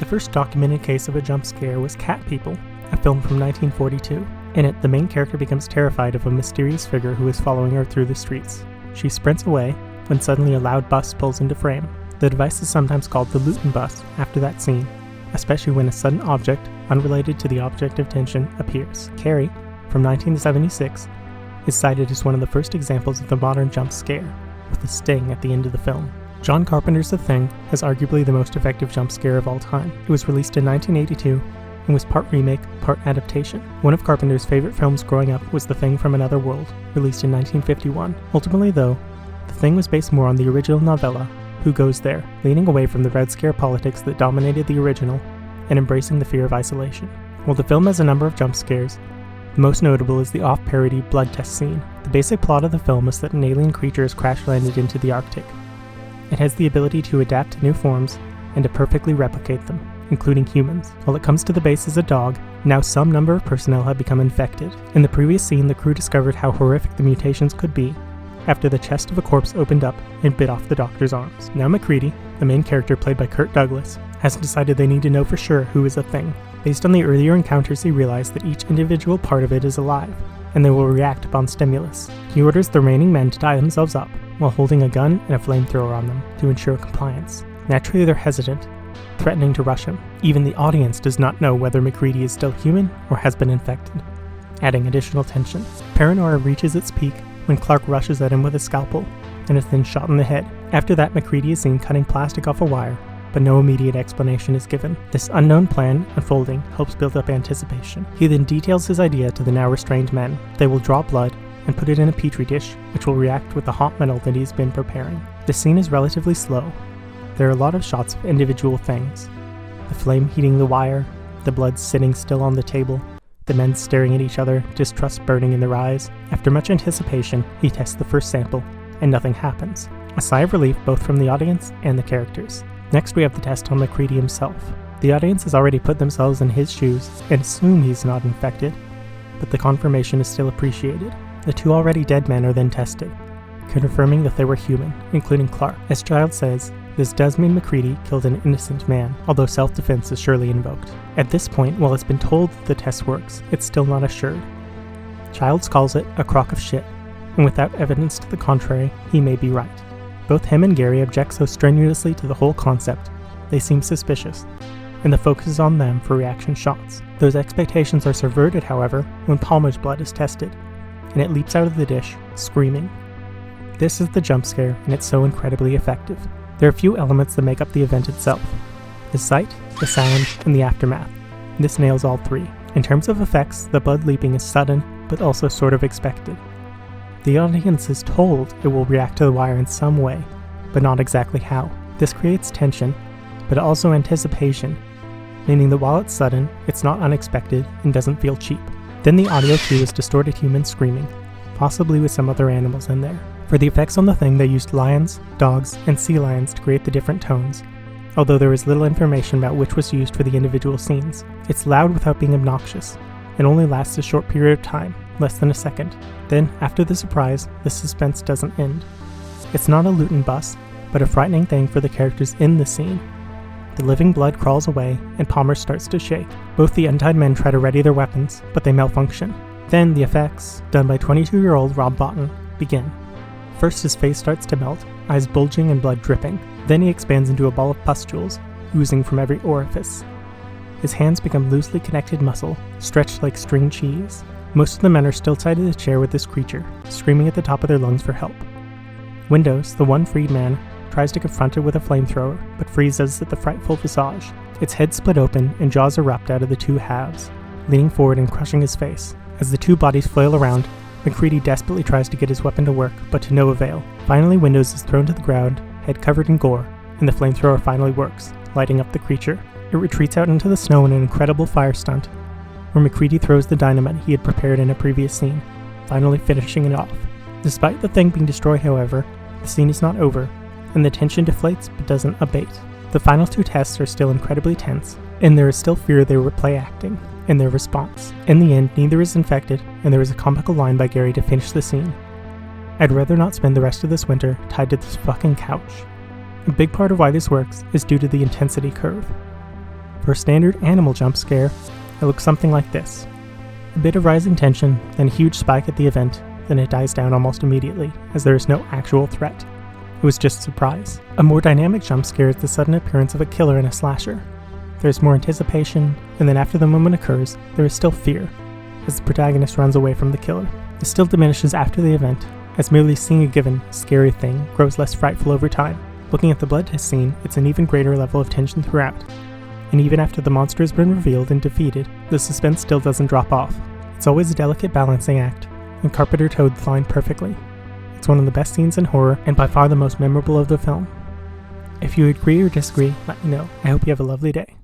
The first documented case of a jump scare was Cat People, a film from 1942. In it, the main character becomes terrified of a mysterious figure who is following her through the streets. She sprints away when suddenly a loud bus pulls into frame. The device is sometimes called the Luton bus after that scene, especially when a sudden object, unrelated to the object of tension, appears. Carrie, from 1976, is cited as one of the first examples of the modern jump scare, with a sting at the end of the film. John Carpenter's The Thing is arguably the most effective jump scare of all time. It was released in 1982 and was part remake, part adaptation. One of Carpenter's favorite films growing up was The Thing from Another World, released in 1951. Ultimately, though, The Thing was based more on the original novella, Who Goes There, leaning away from the Red Scare politics that dominated the original and embracing the fear of isolation. While the film has a number of jump scares, the most notable is the off-parody blood test scene. The basic plot of the film is that an alien creature has crash-landed into the Arctic. It has the ability to adapt to new forms and to perfectly replicate them, including humans. While it comes to the base as a dog, now some number of personnel have become infected. In the previous scene, the crew discovered how horrific the mutations could be after the chest of a corpse opened up and bit off the doctor's arms. Now MacReady, the main character played by Kirk Douglas, has decided they need to know for sure who is a thing. Based on the earlier encounters, they realize that each individual part of it is alive, and they will react upon stimulus. He orders the remaining men to tie themselves up, while holding a gun and a flamethrower on them to ensure compliance. Naturally, they're hesitant, threatening to rush him. Even the audience does not know whether MacReady is still human or has been infected, adding additional tension. Paranoia reaches its peak when Clark rushes at him with a scalpel and is then shot in the head. After that, MacReady is seen cutting plastic off a wire, but no immediate explanation is given. This unknown plan unfolding helps build up anticipation. He then details his idea to the now restrained men. They will draw blood and put it in a petri dish, which will react with the hot metal that he's been preparing. The scene is relatively slow. There are a lot of shots of individual things. The flame heating the wire, the blood sitting still on the table, the men staring at each other, distrust burning in their eyes. After much anticipation, he tests the first sample, and nothing happens. A sigh of relief both from the audience and the characters. Next, we have the test on MacReady himself. The audience has already put themselves in his shoes and assume he's not infected, but the confirmation is still appreciated. The two already dead men are then tested, confirming that they were human, including Clark. As Child says, this does mean MacReady killed an innocent man, although self-defense is surely invoked. At this point, while it's been told that the test works, it's still not assured. Childs calls it a crock of shit, and without evidence to the contrary, he may be right. Both him and Gary object so strenuously to the whole concept, they seem suspicious, and the focus is on them for reaction shots. Those expectations are subverted, however, when Palmer's blood is tested, and it leaps out of the dish, screaming. This is the jump scare, and it's so incredibly effective. There are a few elements that make up the event itself: the sight, the sound, and the aftermath. This nails all three. In terms of effects, the blood leaping is sudden, but also sort of expected. The audience is told it will react to the wire in some way, but not exactly how. This creates tension, but also anticipation, meaning that while it's sudden, it's not unexpected and doesn't feel cheap. Then the audio cue is distorted humans screaming, possibly with some other animals in there. For the effects on the thing, they used lions, dogs, and sea lions to create the different tones, although there is little information about which was used for the individual scenes. It's loud without being obnoxious, and only lasts a short period of time, less than a second. Then, after the surprise, the suspense doesn't end. It's not a Luton bus, but a frightening thing for the characters in the scene. The living blood crawls away, and Palmer starts to shake. Both the untied men try to ready their weapons, but they malfunction. Then the effects, done by 22-year-old Rob Botton, begin. First, his face starts to melt, eyes bulging and blood dripping. Then he expands into a ball of pustules, oozing from every orifice. His hands become loosely connected muscle, stretched like string cheese. Most of the men are still tied to the chair with this creature, screaming at the top of their lungs for help. Windows, the one freed man, tries to confront it with a flamethrower, but freezes at the frightful visage. Its head split open and jaws erupt out of the two halves, leaning forward and crushing his face. As the two bodies flail around, MacReady desperately tries to get his weapon to work, but to no avail. Finally, Windows is thrown to the ground, head covered in gore, and the flamethrower finally works, lighting up the creature. It retreats out into the snow in an incredible fire stunt, where MacReady throws the dynamite he had prepared in a previous scene, finally finishing it off. Despite the thing being destroyed, however, the scene is not over, and the tension deflates but doesn't abate. The final two tests are still incredibly tense, and there is still fear they were play acting in their response. In the end, neither is infected, and there is a comical line by Gary to finish the scene. I'd rather not spend the rest of this winter tied to this fucking couch. A big part of why this works is due to the intensity curve. For a standard animal jump scare, it looks something like this. A bit of rising tension, then a huge spike at the event, then it dies down almost immediately, as there is no actual threat. It was just surprise. A more dynamic jump scare is the sudden appearance of a killer in a slasher. There is more anticipation, and then after the moment occurs, there is still fear, as the protagonist runs away from the killer. This still diminishes after the event, as merely seeing a given scary thing grows less frightful over time. Looking at the blood test scene, it's an even greater level of tension throughout. And even after the monster has been revealed and defeated, the suspense still doesn't drop off. It's always a delicate balancing act, and Carpenter towed the line perfectly. It's one of the best scenes in horror, and by far the most memorable of the film. If you agree or disagree, let me know. I hope you have a lovely day.